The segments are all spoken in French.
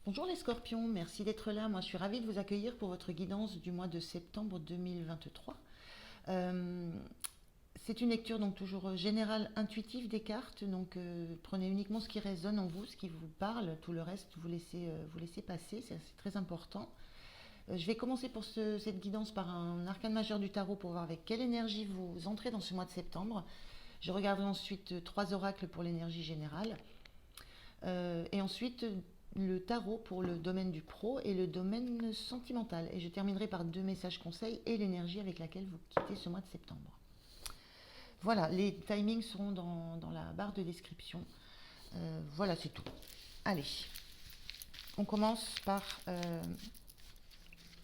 Bonjour les scorpions, merci d'être là. Moi je suis ravie de vous accueillir pour votre guidance du mois de septembre 2023. Euh, c'est une lecture donc toujours générale, intuitive des cartes. Donc prenez uniquement ce qui résonne en vous, ce qui vous parle. Tout le reste vous laissez passer, c'est très important. Je vais commencer pour cette guidance par un arcane majeur du tarot pour voir avec quelle énergie vous entrez dans ce mois de septembre. Je regarderai ensuite trois oracles pour l'énergie générale. Et ensuite, le tarot pour le domaine du pro et le domaine sentimental. Et je terminerai par deux messages conseils et l'énergie avec laquelle vous quittez ce mois de septembre. Voilà, les timings seront dans la barre de description. Voilà, c'est tout. Allez, on commence par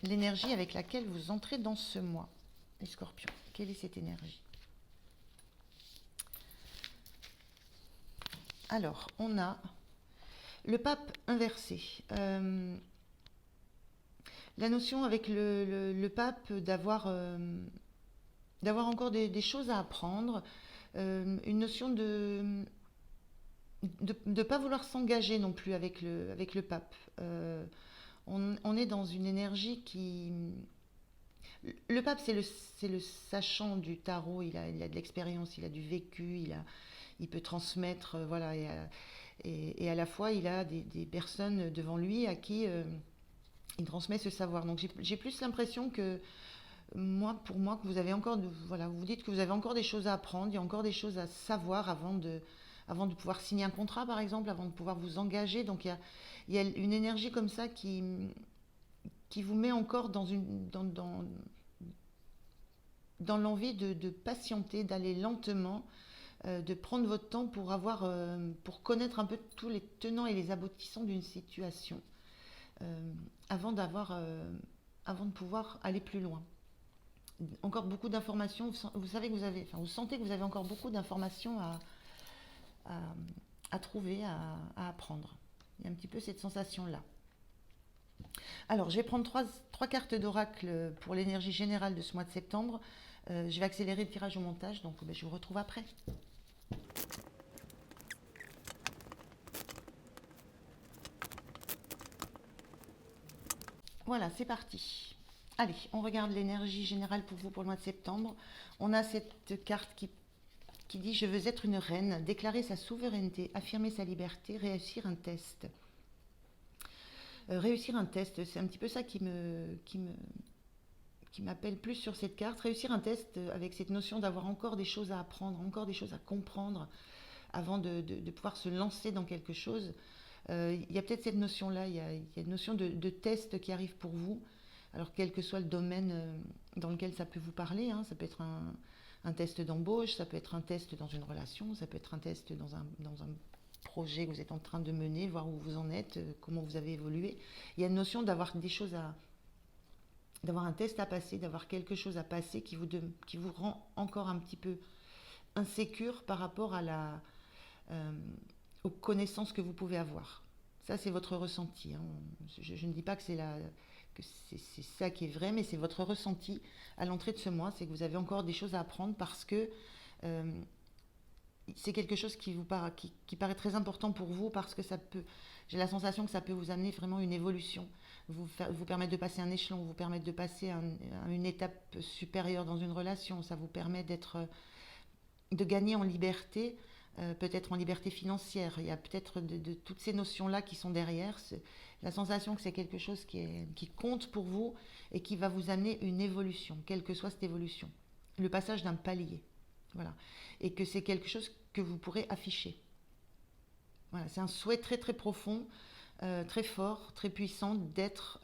l'énergie avec laquelle vous entrez dans ce mois. Les scorpions, quelle est cette énergie? Alors, on a le pape inversé. La notion avec le pape d'avoir encore des choses à apprendre, une notion de ne pas vouloir s'engager non plus avec le pape. On est dans une énergie qui... Le pape, c'est le sachant du tarot, il a de l'expérience, il a du vécu, il peut transmettre, voilà, et à la fois il a des personnes devant lui à qui il transmet ce savoir. Donc j'ai plus l'impression que pour moi, que vous avez encore, voilà, vous vous dites que vous avez encore des choses à apprendre, il y a encore des choses à savoir avant de pouvoir signer un contrat, par exemple, avant de pouvoir vous engager. Donc il y a une énergie comme ça qui vous met encore dans l'envie de patienter, d'aller lentement, de prendre votre temps pour connaître un peu tous les tenants et les aboutissants d'une situation, avant avant de pouvoir aller plus loin. Encore beaucoup d'informations. Vous savez que vous sentez que vous avez encore beaucoup d'informations à, à trouver, à apprendre. Il y a un petit peu cette sensation-là. Alors, je vais prendre trois cartes d'oracle pour l'énergie générale de ce mois de septembre. Je vais accélérer le tirage au montage, donc je vous retrouve après. Voilà, c'est parti. Allez, on regarde l'énergie générale pour vous pour le mois de septembre. On a cette carte qui dit « Je veux être une reine, déclarer sa souveraineté, affirmer sa liberté, réussir un test ». Réussir un test, c'est un petit peu ça qui m'appelle plus sur cette carte. Réussir un test avec cette notion d'avoir encore des choses à apprendre, encore des choses à comprendre avant de pouvoir se lancer dans quelque chose. Il y a peut-être cette notion-là, il y a une notion de test qui arrive pour vous. Alors quel que soit le domaine dans lequel ça peut vous parler, hein, ça peut être un test d'embauche, ça peut être un test dans une relation, ça peut être un test dans un projet que vous êtes en train de mener, voir où vous en êtes, comment vous avez évolué. Il y a une notion d'avoir d'avoir un test à passer, d'avoir quelque chose à passer qui vous rend encore un petit peu insécure par rapport euh, aux connaissances que vous pouvez avoir. Ça, c'est votre ressenti, hein. Je ne dis pas que c'est ça qui est vrai, mais c'est votre ressenti à l'entrée de ce mois, c'est que vous avez encore des choses à apprendre parce que euh, c'est quelque chose qui paraît très important pour vous parce que j'ai la sensation que ça peut vous amener vraiment une évolution, vous permettre de passer un échelon, vous permettre de passer à une étape supérieure dans une relation, ça vous permet de gagner en liberté, peut-être en liberté financière. Il y a peut-être de toutes ces notions-là qui sont derrière. C'est la sensation que c'est quelque chose qui compte pour vous et qui va vous amener une évolution, quelle que soit cette évolution. Le passage d'un palier. Voilà. Et que c'est quelque chose que vous pourrez afficher. Voilà. C'est un souhait très très profond, très fort, très puissant d'être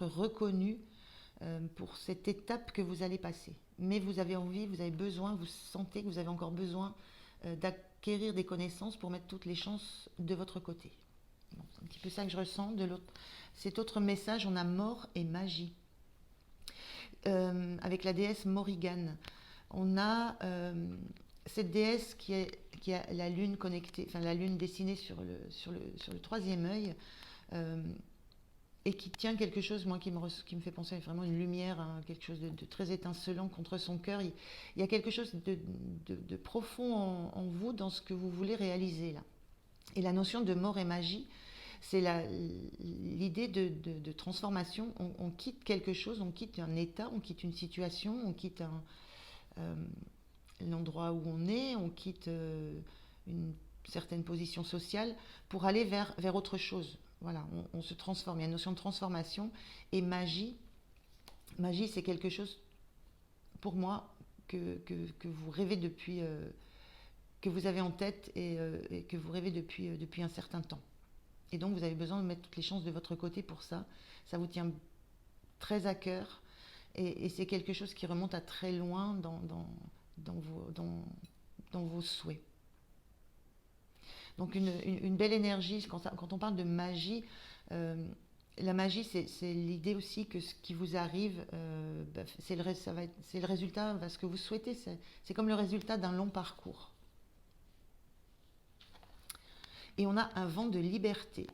reconnu pour cette étape que vous allez passer. Mais vous avez envie, vous avez besoin, vous sentez que vous avez encore besoin d'acquérir des connaissances pour mettre toutes les chances de votre côté. Bon, c'est un petit peu ça que je ressens. Cet autre message, on a mort et magie. Avec la déesse Morrigan. On a cette déesse qui a la lune connectée, enfin la lune dessinée sur le troisième œil, et qui tient quelque chose, moi, qui me fait penser à vraiment une lumière, hein, quelque chose de très étincelant contre son cœur. Il y a quelque chose de profond en vous dans ce que vous voulez réaliser là. Et la notion de mort et magie, C'est l'idée de transformation. On quitte quelque chose, on quitte un état, on quitte une situation, on quitte euh, l'endroit où on est, on quitte une certaine position sociale pour aller vers autre chose. Voilà, on se transforme. Il y a une notion de transformation. Et magie, c'est quelque chose, pour moi, que vous rêvez depuis, que vous avez en tête et que vous rêvez depuis un certain temps. Et donc, vous avez besoin de mettre toutes les chances de votre côté pour ça. Ça vous tient très à cœur et c'est quelque chose qui remonte à très loin dans vos souhaits. Donc, une belle énergie, quand on parle de magie, euh, la magie, c'est l'idée aussi que ce qui vous arrive, c'est le résultat, ce que vous souhaitez. C'est comme le résultat d'un long parcours. Et on a un vent de liberté.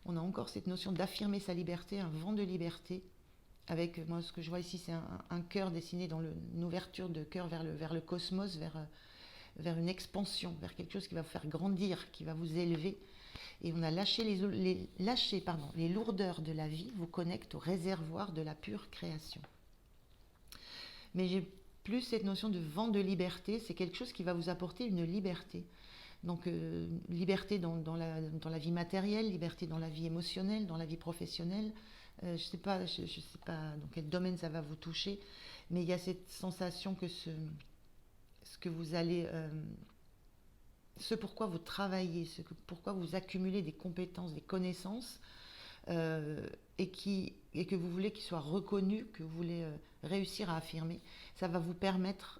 On a encore cette notion d'affirmer sa liberté, un vent de liberté. Avec, moi, ce que je vois ici, c'est un cœur dessiné dans une ouverture de cœur vers le cosmos, vers une expansion, vers quelque chose qui va vous faire grandir, qui va vous élever. Et on a lâché les lourdeurs de la vie, vous connecte au réservoir de la pure création. Mais j'ai plus cette notion de vent de liberté, c'est quelque chose qui va vous apporter une liberté. Donc, liberté dans la vie matérielle, liberté dans la vie émotionnelle, dans la vie professionnelle. Je ne sais pas dans quel domaine ça va vous toucher, mais il y a cette sensation que ce que vous allez, ce pourquoi vous travaillez, pourquoi vous accumulez des compétences, des connaissances, et que vous voulez qu'ils soient reconnus, que vous voulez réussir à affirmer, ça va vous permettre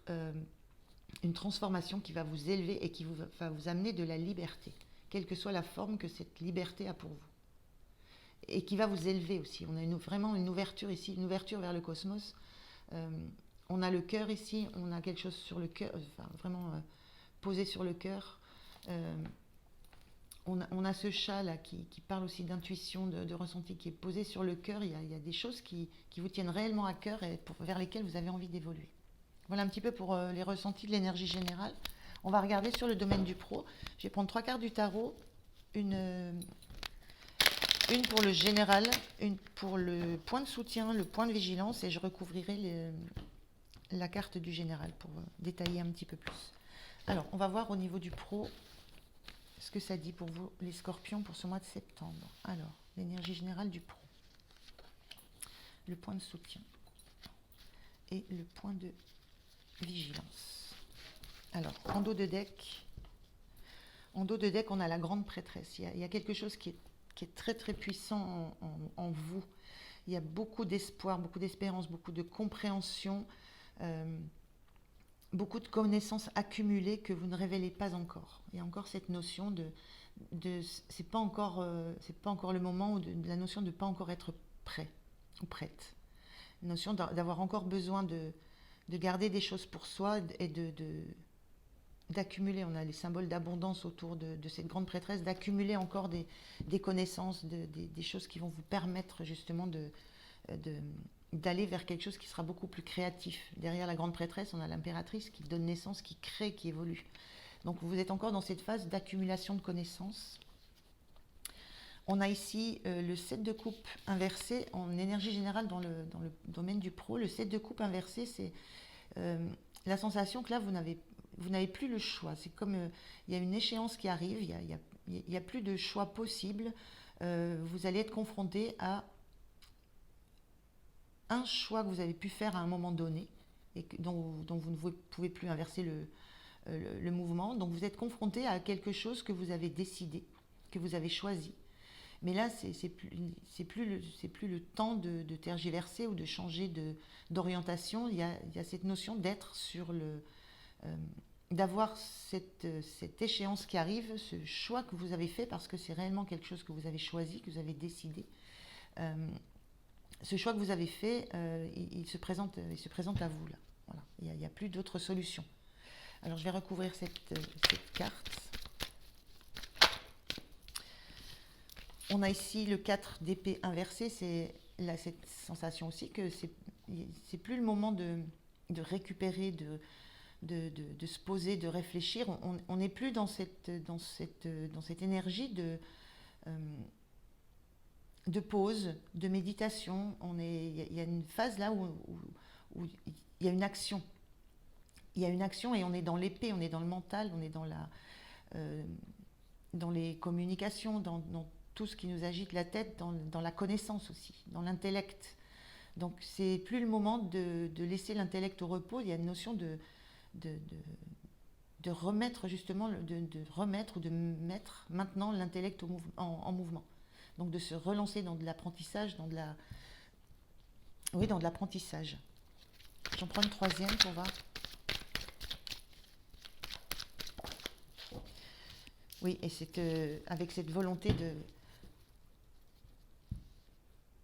une transformation qui va vous élever et qui va vous amener de la liberté, quelle que soit la forme que cette liberté a pour vous. Et qui va vous élever aussi. On a vraiment une ouverture ici, une ouverture vers le cosmos. On a le cœur ici, on a quelque chose sur le cœur, enfin, vraiment posé sur le cœur. On a ce chat là qui parle aussi d'intuition, de ressenti, qui est posé sur le cœur. Il y a des choses qui vous tiennent réellement à cœur et vers lesquelles vous avez envie d'évoluer. Voilà un petit peu pour les ressentis de l'énergie générale. On va regarder sur le domaine du pro. Je vais prendre 3 cartes du tarot, une pour le général, une pour le point de soutien, le point de vigilance, et je recouvrirai la carte du général pour détailler un petit peu plus. Alors, on va voir au niveau du pro ce que ça dit pour vous, les scorpions, pour ce mois de septembre. Alors, l'énergie générale du pro, le point de soutien et le point de vigilance. Alors, en dos de deck, on a la grande prêtresse. Il y a quelque chose qui est très très puissant en vous. Il y a beaucoup d'espoir, beaucoup d'espérance, beaucoup de compréhension, beaucoup de connaissances accumulées que vous ne révélez pas encore. Il y a encore cette notion c'est pas encore le moment, ou de la notion de ne pas encore être prêt ou prête. Une notion d'avoir encore besoin de garder des choses pour soi et d'accumuler. On a les symboles d'abondance autour de cette grande prêtresse, d'accumuler encore des connaissances, des choses qui vont vous permettre justement d'aller vers quelque chose qui sera beaucoup plus créatif. Derrière la grande prêtresse, on a l'impératrice qui donne naissance, qui crée, qui évolue. Donc vous êtes encore dans cette phase d'accumulation de connaissances. On a ici le 7 de coupe inversé en énergie générale dans le domaine du pro. Le 7 de coupe inversé, c'est la sensation que là, vous n'avez plus le choix. C'est comme il y a une échéance qui arrive, il n'y a plus de choix possible. Vous allez être confronté à un choix que vous avez pu faire à un moment donné et dont vous ne pouvez plus inverser le mouvement. Donc vous êtes confronté à quelque chose que vous avez décidé, que vous avez choisi. Mais là, c'est plus le temps de tergiverser ou de changer d'orientation. Il y a cette notion d'être sur d'avoir cette échéance qui arrive, ce choix que vous avez fait parce que c'est réellement quelque chose que vous avez choisi, que vous avez décidé. Ce choix que vous avez fait, il se présente à vous là. Voilà. Il n'y a plus d'autre solution. Alors je vais recouvrir cette carte. On a ici le 4 d'épée inversé, c'est là cette sensation aussi que c'est plus le moment de récupérer, de se poser, de réfléchir. On n'est plus dans cette énergie de pause, de méditation. Il y a une phase là où il y a une action. Il y a une action et on est dans l'épée, on est dans le mental, on est euh, dans les communications, dans tout ce qui nous agite la tête, dans la connaissance aussi, dans l'intellect. Donc c'est plus le moment de laisser l'intellect au repos. Il y a une notion de, de, de remettre justement, de remettre ou de mettre maintenant l'intellect en mouvement. Donc de se relancer dans de l'apprentissage, oui, dans de l'apprentissage. J'en prends une troisième pour voir. Oui, et c'est avec cette volonté de...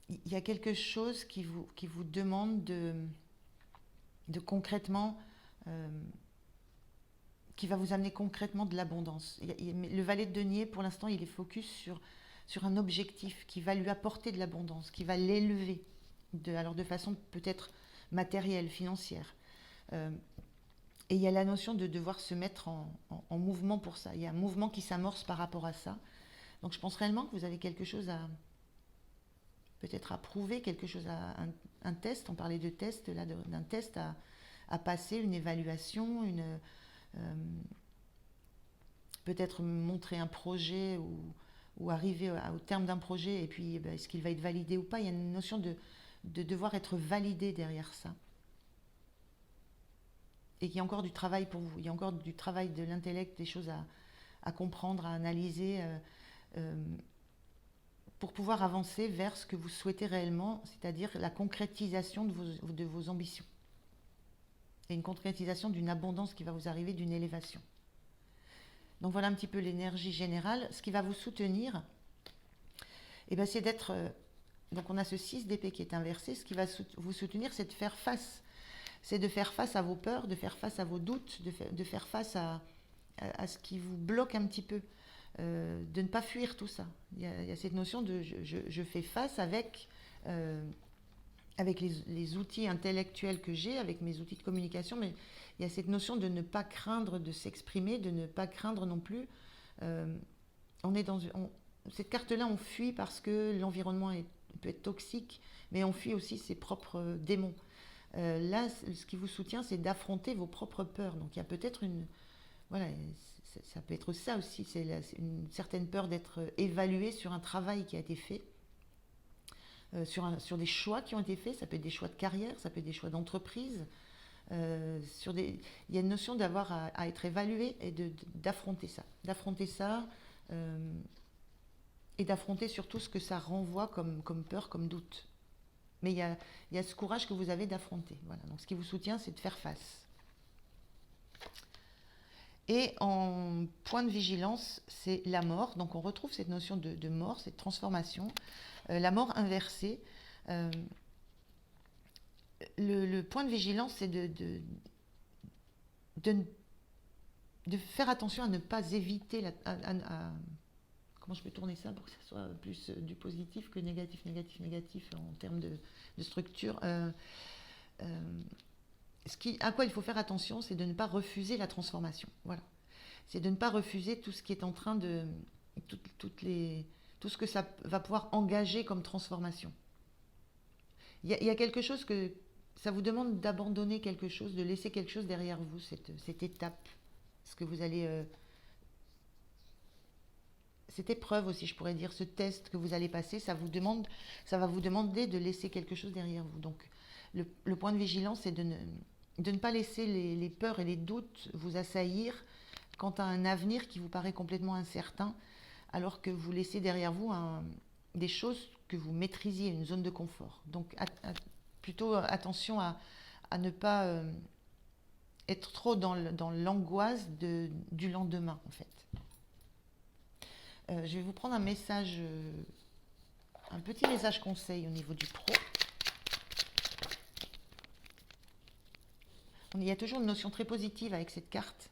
Il y a quelque chose qui vous demande de concrètement... euh, qui va vous amener concrètement de l'abondance. Le valet de denier, pour l'instant, il est focus sur un objectif qui va lui apporter de l'abondance, qui va l'élever, alors de façon peut-être matérielle, financière. Euh, et il y a la notion de devoir se mettre en mouvement pour ça. Il y a un mouvement qui s'amorce par rapport à ça. Donc je pense réellement que vous avez quelque chose à peut-être à prouver, quelque chose un test. On parlait de test là, d'un test à passer, une évaluation, euh, peut-être montrer un projet ou arriver au terme d'un projet et puis est-ce qu'il va être validé ou pas. Il y a une notion de devoir être validé derrière ça. Et qu'il y a encore du travail pour vous. Il y a encore du travail de l'intellect, des choses à comprendre, à analyser pour pouvoir avancer vers ce que vous souhaitez réellement, c'est-à-dire la concrétisation de vos ambitions. Et une concrétisation d'une abondance qui va vous arriver, d'une élévation. Donc voilà un petit peu l'énergie générale. Ce qui va vous soutenir, c'est d'être... donc on a ce 6 d'épée qui est inversé. Ce qui va vous soutenir, c'est de faire face. C'est de faire face à vos peurs, de faire face à vos doutes, de faire face à ce qui vous bloque un petit peu. De ne pas fuir tout ça. Il y a cette notion de je fais face avec les outils intellectuels que j'ai, avec mes outils de communication, mais il y a cette notion de ne pas craindre de s'exprimer, de ne pas craindre non plus. On est cette carte-là, on fuit parce que l'environnement peut être toxique, mais on fuit aussi ses propres démons. Là, ce qui vous soutient, c'est d'affronter vos propres peurs. Donc il y a peut-être voilà, ça peut être ça aussi, c'est une certaine peur d'être évalué sur un travail qui a été fait, sur des choix qui ont été faits. Ça peut être des choix de carrière, ça peut être des choix d'entreprise. Il y a une notion d'avoir à être évalué et d'affronter ça, et d'affronter surtout ce que ça renvoie comme peur, comme doute. Mais il y a ce courage que vous avez d'affronter. Voilà. Donc ce qui vous soutient, c'est de faire face. Et en point de vigilance, c'est la mort. Donc on retrouve cette notion de mort, cette transformation. La mort inversée. Le point de vigilance, c'est de faire attention à ne pas éviter comment je peux tourner ça pour que ça soit plus du positif que négatif en termes de structure. À quoi il faut faire attention, c'est de ne pas refuser la transformation. Voilà. C'est de ne pas refuser tout ce qui est en train de... tout ce que ça va pouvoir engager comme transformation. Il y a quelque chose que... Ça vous demande d'abandonner quelque chose, de laisser quelque chose derrière vous, cette étape. Ce que vous allez... cette épreuve aussi, je pourrais dire, ce test que vous allez passer, ça va vous demander de laisser quelque chose derrière vous. Donc, le point de vigilance, c'est de ne pas laisser les peurs et les doutes vous assaillir quant à un avenir qui vous paraît complètement incertain, alors que vous laissez derrière vous des choses que vous maîtrisiez, une zone de confort. Donc, plutôt attention à ne pas être trop dans l'angoisse du lendemain, en fait. Je vais vous prendre un petit message conseil au niveau du pro. Il y a toujours une notion très positive avec cette carte,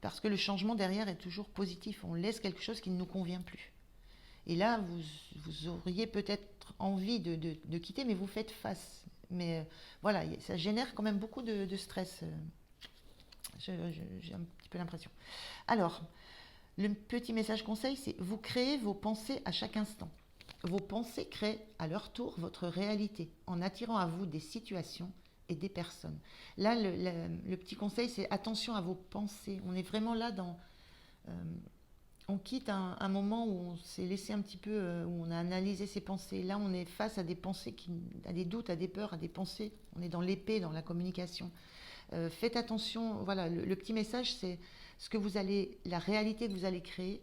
parce que le changement derrière est toujours positif. On laisse quelque chose qui ne nous convient plus. Et là, vous auriez peut-être envie de quitter, mais vous faites face. Mais voilà, ça génère quand même beaucoup de stress. J'ai un petit peu l'impression. Alors, le petit message conseil, c'est vous créez vos pensées à chaque instant. Vos pensées créent à leur tour votre réalité en attirant à vous des situations et des personnes. Là, le petit conseil, c'est attention à vos pensées. On est vraiment là dans... euh, on quitte un moment où on s'est laissé un petit peu, où on a analysé ses pensées. Là, on est face à des pensées, à des doutes, à des peurs, à des pensées. On est dans l'épée, dans la communication. Faites attention. Voilà, le petit message, c'est ce que vous allez, la réalité que vous allez créer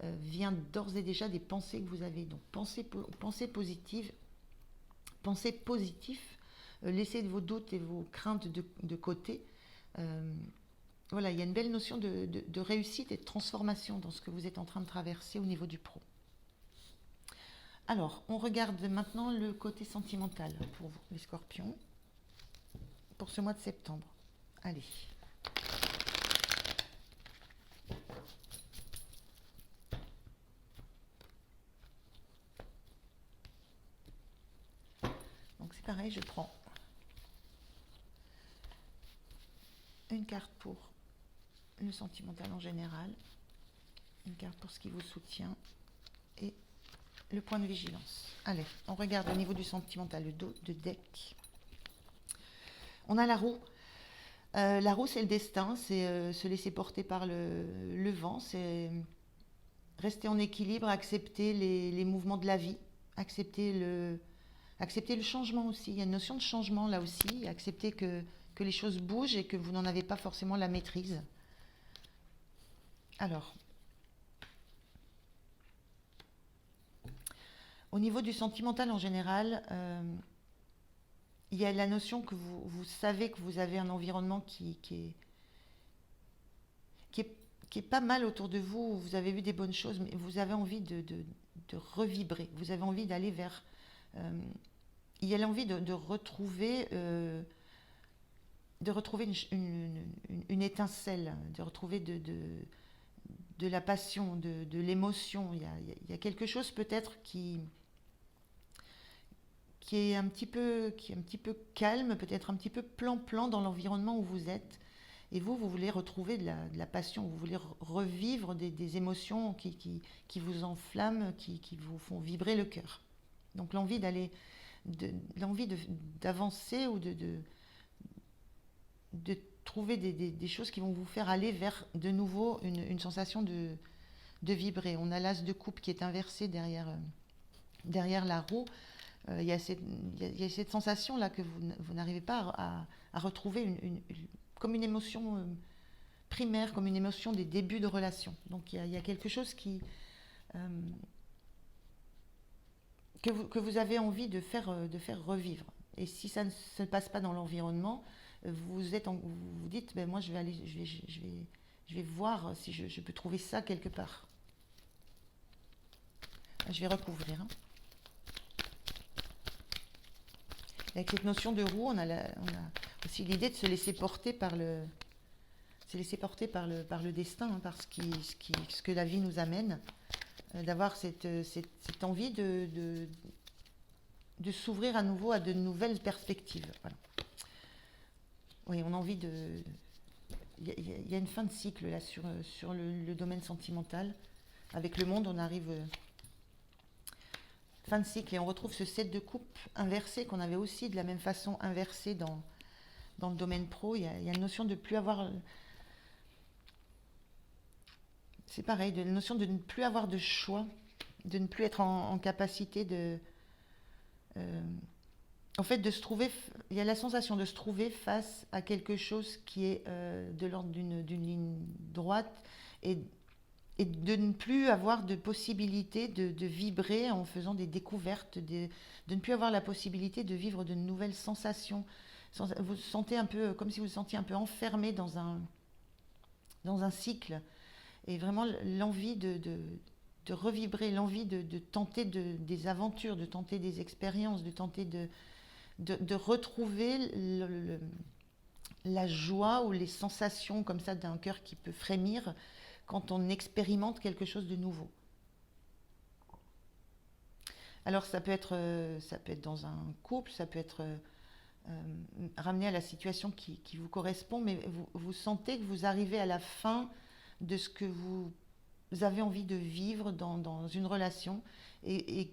vient d'ores et déjà des pensées que vous avez. Donc, pensez positive, pensez positif. Laissez vos doutes et vos craintes de côté. Euh, voilà, il y a une belle notion de réussite et de transformation dans ce que vous êtes en train de traverser au niveau du pro. Alors, on regarde maintenant le côté sentimental pour vous, les scorpions, pour ce mois de septembre. Allez. Donc c'est pareil, je prends une carte pour le sentimental en général, une carte pour ce qui vous soutient et le point de vigilance. Allez, on regarde au niveau du sentimental, le dos de deck. On a la roue. La roue, c'est le destin, c'est se laisser porter par le vent, c'est rester en équilibre, accepter les mouvements de la vie, accepter le changement aussi. Il y a une notion de changement là aussi, accepter que les choses bougent et que vous n'en avez pas forcément la maîtrise. Alors, au niveau du sentimental en général, il y a la notion que vous savez que vous avez un environnement qui est, qui est pas mal autour de vous, vous avez vu des bonnes choses, mais vous avez envie de revibrer, vous avez envie d'aller vers... il y a l'envie de retrouver une étincelle, de retrouver de la passion, de l'émotion. Il y a quelque chose peut-être qui est qui est un petit peu calme, peut-être un petit peu plan-plan dans l'environnement où vous êtes. Et vous voulez retrouver de la passion, vous voulez revivre des émotions qui vous enflamment, qui vous font vibrer le cœur. Donc l'envie d'avancer ou de trouver des choses qui vont vous faire aller vers de nouveau une sensation de vibrer. On a l'as de coupe qui est inversé derrière la roue. Il y a cette sensation-là que vous n'arrivez pas à retrouver comme une émotion primaire, comme une émotion des débuts de relation. Donc il y a quelque chose euh, que vous avez envie de faire revivre. Et si ça ne se passe pas dans l'environnement, vous vous dites, ben moi je vais voir si je peux trouver ça quelque part. Je vais recouvrir. Hein. Avec cette notion de roue, on a aussi l'idée de se laisser porter par le destin, hein, par ce que la vie nous amène, d'avoir cette envie de s'ouvrir à nouveau à de nouvelles perspectives. Voilà. Oui, on a envie de... Il y a une fin de cycle là sur le domaine sentimental. Avec le monde, on arrive... fin de cycle et on retrouve ce 7 de coupe inversé qu'on avait aussi de la même façon inversé dans le domaine pro. Il y a une notion de plus avoir... C'est pareil, de la notion de ne plus avoir de choix, de ne plus être en capacité en fait, de se trouver, il y a la sensation de se trouver face à quelque chose qui est de l'ordre d'une ligne droite et, et de ne plus avoir de possibilité de vibrer en faisant des découvertes, de ne plus avoir la possibilité de vivre de nouvelles sensations. Vous vous sentez un peu, comme si vous vous sentiez un peu enfermé dans un cycle et vraiment l'envie de revibrer, l'envie de tenter des aventures, de tenter des expériences, de tenter de retrouver la joie ou les sensations comme ça d'un cœur qui peut frémir quand on expérimente quelque chose de nouveau. Alors ça peut être dans un couple, ça peut être ramené à la situation qui vous correspond, mais vous sentez que vous arrivez à la fin de ce que vous avez envie de vivre dans une relation et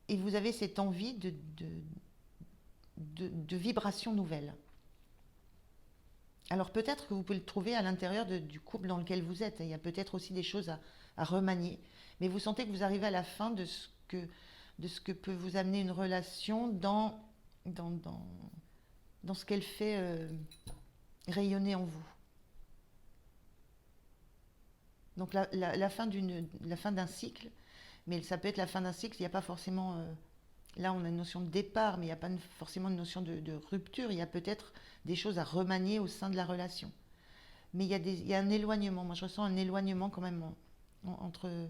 et vous avez cette envie de vibrations nouvelles. Alors peut-être que vous pouvez le trouver à l'intérieur du couple dans lequel vous êtes. Il y a peut-être aussi des choses à remanier. Mais vous sentez que vous arrivez à la fin de ce que peut vous amener une relation dans, dans, dans ce qu'elle fait rayonner en vous. Donc la fin d'un cycle, mais ça peut être la fin d'un cycle, il n'y a pas forcément... là, on a une notion de départ, mais il n'y a pas forcément une notion de rupture. Il y a peut-être des choses à remanier au sein de la relation. Mais il y a un éloignement. Moi, je ressens un éloignement quand même entre...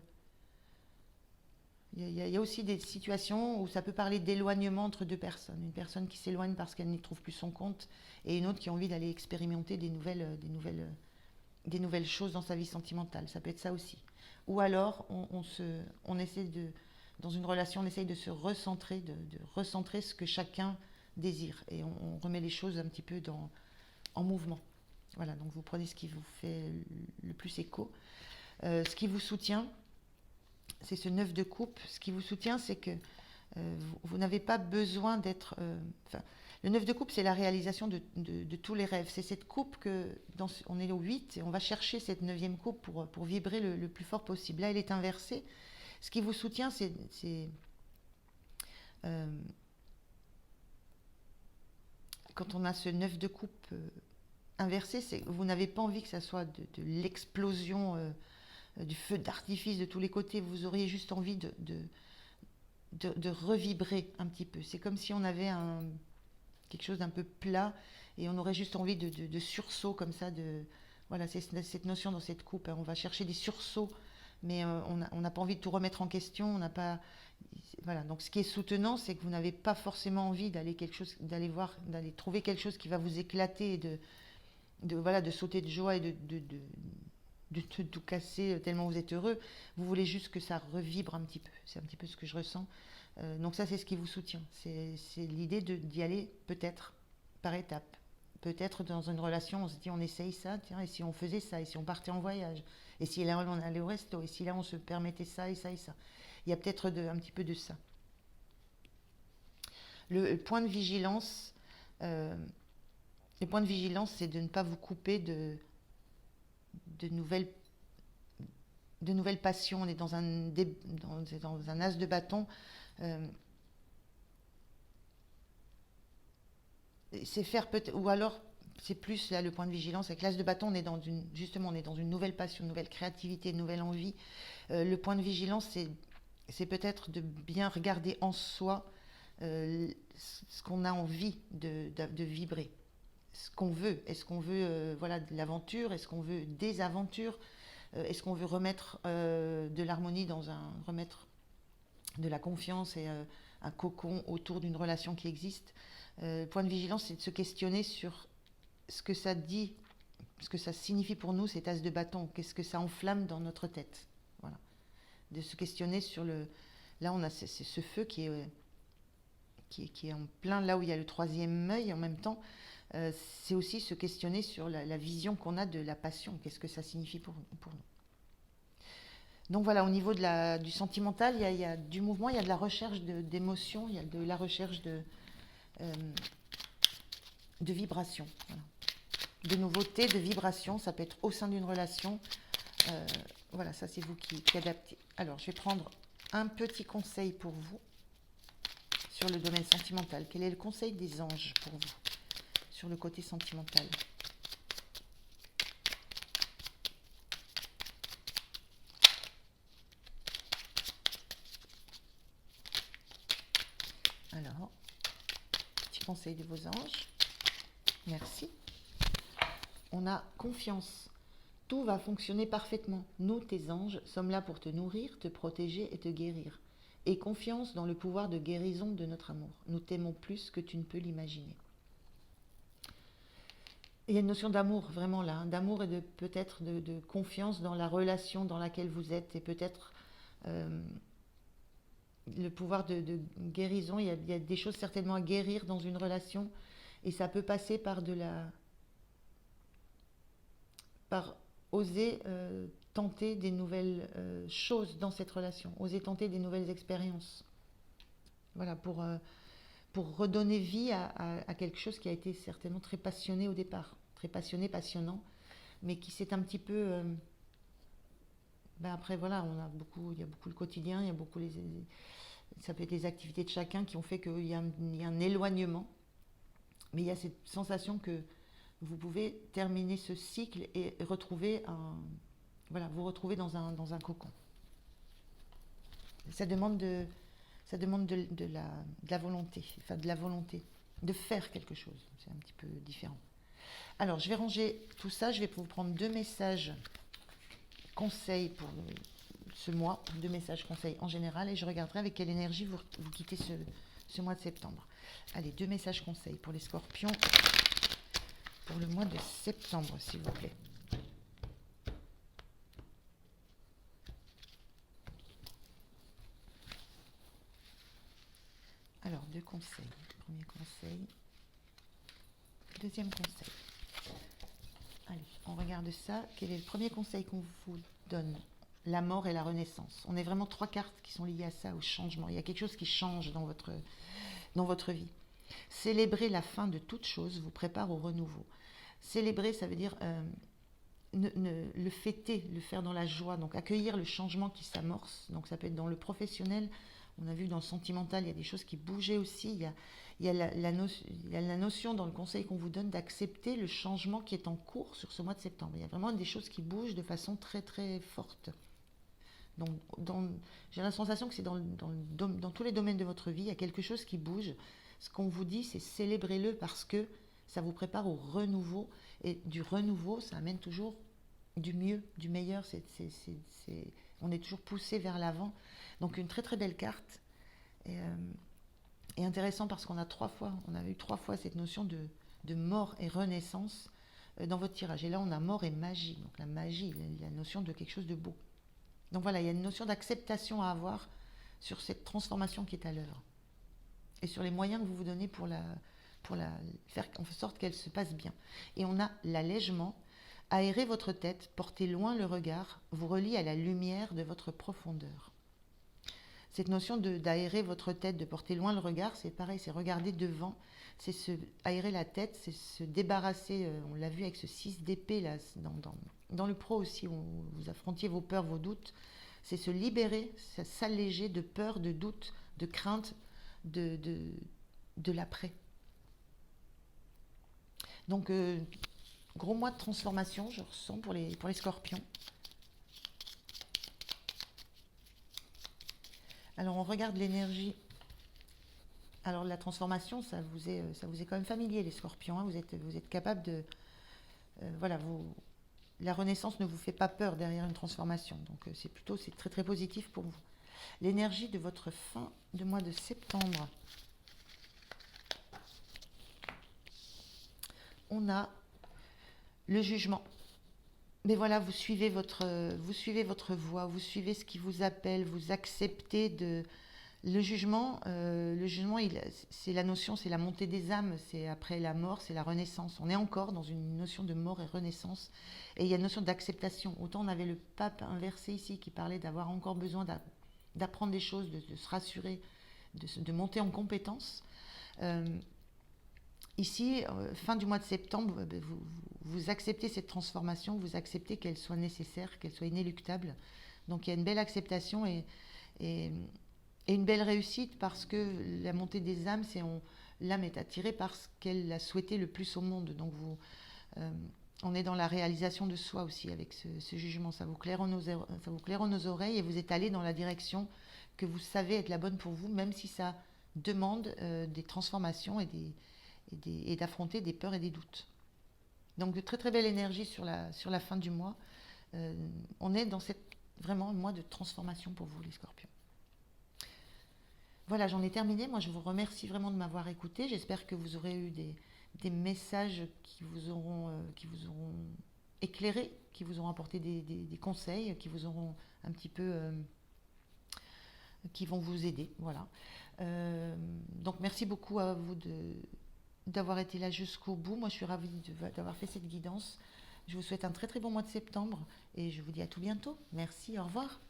Il y a aussi des situations où ça peut parler d'éloignement entre deux personnes. Une personne qui s'éloigne parce qu'elle n'y trouve plus son compte et une autre qui a envie d'aller expérimenter des nouvelles choses dans sa vie sentimentale. Ça peut être ça aussi. Ou alors, on essaie dans une relation, on essaye de se recentrer, de recentrer ce que chacun désire. Et on remet les choses un petit peu en mouvement. Voilà, donc vous prenez ce qui vous fait le plus écho. Ce qui vous soutient, c'est ce 9 de coupe. Ce qui vous soutient, c'est que vous n'avez pas besoin d'être... le 9 de coupe, c'est la réalisation de tous les rêves. C'est cette coupe on est au 8 et on va chercher cette 9e coupe pour vibrer le plus fort possible. Là, elle est inversée. Ce qui vous soutient, c'est quand on a ce 9 de coupe inversé, c'est que vous n'avez pas envie que ça soit de l'explosion, du feu d'artifice de tous les côtés. Vous auriez juste envie de revibrer un petit peu. C'est comme si on avait quelque chose d'un peu plat et on aurait juste envie de sursaut comme ça. Voilà, c'est cette notion dans cette coupe. On va chercher des sursauts, mais on n'a pas envie de tout remettre en question. On n'a pas... Voilà, donc ce qui est soutenant, c'est que vous n'avez pas forcément envie d'aller trouver quelque chose qui va vous éclater et de sauter de joie et de tout casser tellement vous êtes heureux. Vous voulez juste que ça revibre un petit peu. C'est un petit peu ce que je ressens. Donc ça, c'est ce qui vous soutient. C'est l'idée d'y aller peut-être par étapes. Peut-être dans une relation, on se dit on essaye ça, tiens, et si on faisait ça, et si on partait en voyage, et si là on allait au resto, et si là on se permettait ça et ça et ça. Il y a peut-être un petit peu de ça. Le point de vigilance, c'est de ne pas vous couper de nouvelles passions. On est dans un as de bâton. C'est faire peut-être, ou alors c'est plus là le point de vigilance avec l'as de bâton. On est dans une nouvelle passion, une nouvelle créativité, une nouvelle envie. Le point de vigilance, c'est peut-être de bien regarder en soi ce qu'on a envie de vibrer, ce qu'on veut. Est-ce qu'on veut de l'aventure? Est-ce qu'on veut des aventures? Est-ce qu'on veut remettre de l'harmonie remettre de la confiance et un cocon autour d'une relation qui existe? Le point de vigilance, c'est de se questionner sur ce que ça dit, ce que ça signifie pour nous, cet as de bâton. Qu'est-ce que ça enflamme dans notre tête? Voilà. De se questionner sur Là, on a ce feu qui est en plein là où il y a le 3e œil en même temps. C'est aussi se questionner sur la vision qu'on a de la passion. Qu'est-ce que ça signifie pour nous? Donc voilà, au niveau du sentimental, il y a du mouvement, il y a de la recherche d'émotions, il y a de la recherche de vibrations. Voilà. De nouveautés, de vibrations, ça peut être au sein d'une relation. Voilà, ça c'est vous qui adaptez. Alors, je vais prendre un petit conseil pour vous sur le domaine sentimental. Quel est le conseil des anges pour vous sur le côté sentimental? Alors, petit conseil de vos anges. Merci. On a confiance. Tout va fonctionner parfaitement. Nous, tes anges, sommes là pour te nourrir, te protéger et te guérir. Aie confiance dans le pouvoir de guérison de notre amour. Nous t'aimons plus que tu ne peux l'imaginer. Il y a une notion d'amour vraiment là, d'amour et peut-être de confiance dans la relation dans laquelle vous êtes et peut-être le pouvoir de guérison. Il y a des choses certainement à guérir dans une relation et ça peut passer par oser tenter des nouvelles choses dans cette relation, oser tenter des nouvelles expériences. Voilà, pour redonner vie à quelque chose qui a été certainement très passionné au départ, très passionné, passionnant, mais qui s'est un petit peu... ben après, voilà, il y a beaucoup le quotidien, il y a beaucoup ça peut être les activités de chacun qui ont fait il y a un éloignement, mais il y a cette sensation que vous pouvez terminer ce cycle et retrouver voilà, vous retrouver dans un cocon. Ça demande de la volonté, enfin de la volonté de faire quelque chose. C'est un petit peu différent. Alors, je vais ranger tout ça. Je vais vous prendre deux messages conseils pour ce mois, deux messages conseils en général, et je regarderai avec quelle énergie vous quittez ce mois de septembre. Allez, deux messages conseils pour les scorpions pour le mois de septembre, s'il vous plaît. Alors, deux conseils. Premier conseil. Deuxième conseil. Allez, on regarde ça. Quel est le premier conseil qu'on vous donne? La mort et la renaissance. On est vraiment trois cartes qui sont liées à ça, au changement. Il y a quelque chose qui change dans votre vie. Célébrer la fin de toute chose vous prépare au renouveau. Célébrer, ça veut dire le fêter, le faire dans la joie, donc accueillir le changement qui s'amorce. Donc ça peut être dans le professionnel. On a vu dans le sentimental, il y a des choses qui bougeaient aussi. Il y a la notion dans le conseil qu'on vous donne d'accepter le changement qui est en cours sur ce mois de septembre. Il y a vraiment des choses qui bougent de façon très très forte. Donc, j'ai la sensation que c'est dans tous les domaines de votre vie, il y a quelque chose qui bouge. Ce qu'on vous dit, c'est célébrez-le parce que ça vous prépare au renouveau. Et du renouveau, ça amène toujours du mieux, du meilleur. On est toujours poussé vers l'avant. Donc une très très belle carte. Et intéressant parce on a eu trois fois cette notion de mort et renaissance dans votre tirage. Et là, on a mort et magie. Donc la magie, la notion de quelque chose de beau. Donc voilà, il y a une notion d'acceptation à avoir sur cette transformation qui est à l'œuvre. Et sur les moyens que vous vous donnez pour faire en sorte qu'elle se passe bien. Et on a l'allègement. Aérez votre tête, portez loin le regard, vous relie à la lumière de votre profondeur. Cette notion d'aérer votre tête, de porter loin le regard, c'est pareil, c'est regarder devant, c'est aérer la tête, c'est se débarrasser, on l'a vu avec ce 6 d'épée là, dans le pro aussi, où vous affrontiez vos peurs, vos doutes, c'est se libérer, s'alléger de peur, de doute, de crainte, de l'après. Donc, gros mois de transformation, je ressens pour les scorpions. Alors, on regarde l'énergie. Alors, la transformation, ça vous est quand même familier, les scorpions. Hein. Vous êtes capable de... voilà, la renaissance ne vous fait pas peur derrière une transformation. Donc, c'est très, très positif pour vous. L'énergie de votre fin de mois de septembre. On a le jugement. Mais voilà, vous suivez votre voie, vous suivez ce qui vous appelle, vous acceptez le jugement. C'est la notion, c'est la montée des âmes, c'est après la mort, c'est la renaissance. On est encore dans une notion de mort et renaissance. Et il y a une notion d'acceptation. Autant on avait le pape inversé ici qui parlait d'avoir encore besoin d'apprendre des choses, de se rassurer, de monter en compétence. Ici, fin du mois de septembre, vous acceptez cette transformation, vous acceptez qu'elle soit nécessaire, qu'elle soit inéluctable. Donc il y a une belle acceptation et une belle réussite parce que la montée des âmes, l'âme est attirée par ce qu'elle a souhaité le plus au monde. Donc on est dans la réalisation de soi aussi avec ce jugement. Ça vous claironne aux oreilles et vous êtes allé dans la direction que vous savez être la bonne pour vous, même si ça demande des transformations et d'affronter des peurs et des doutes. Donc de très très belle énergie sur la fin du mois. On est dans vraiment un mois de transformation pour vous les scorpions. Voilà, j'en ai terminé. Moi je vous remercie vraiment de m'avoir écouté. J'espère que vous aurez eu des messages qui vous auront éclairé, qui vous auront apporté des conseils, qui vous auront un petit peu... qui vont vous aider. Voilà. Donc merci beaucoup à vous d'avoir été là jusqu'au bout. Moi, je suis ravie d'avoir fait cette guidance. Je vous souhaite un très très bon mois de septembre et je vous dis à tout bientôt. Merci, au revoir.